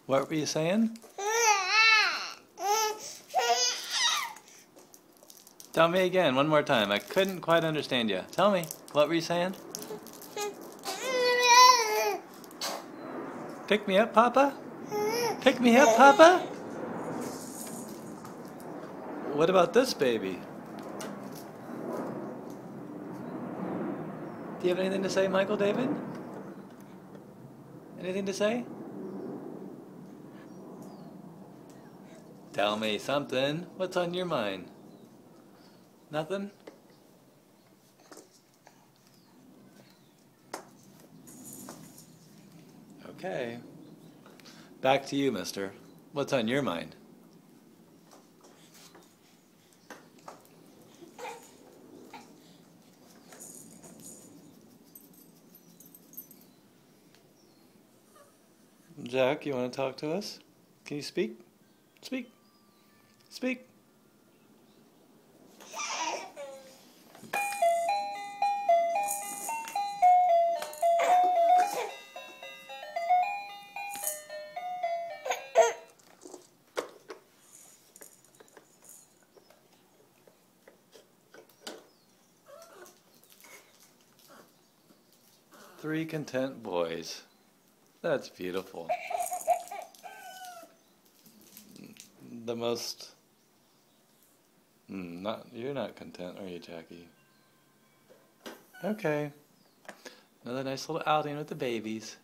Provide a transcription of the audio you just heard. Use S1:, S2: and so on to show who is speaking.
S1: What were you saying? Tell me again, one more time. I couldn't quite understand you. Tell me, what were you saying? Pick me up, Papa? Pick me up, Papa? What about this baby? Do you have anything to say, Michael David? Anything to say? Tell me something. What's on your mind? Nothing? Okay. Back to you, mister. What's on your mind? Jack, you want to talk to us? Can you speak? Speak. Speak. Three content boys. That's beautiful. The most... You're not content, are you, Jackie? Okay. Another nice little outing with the babies.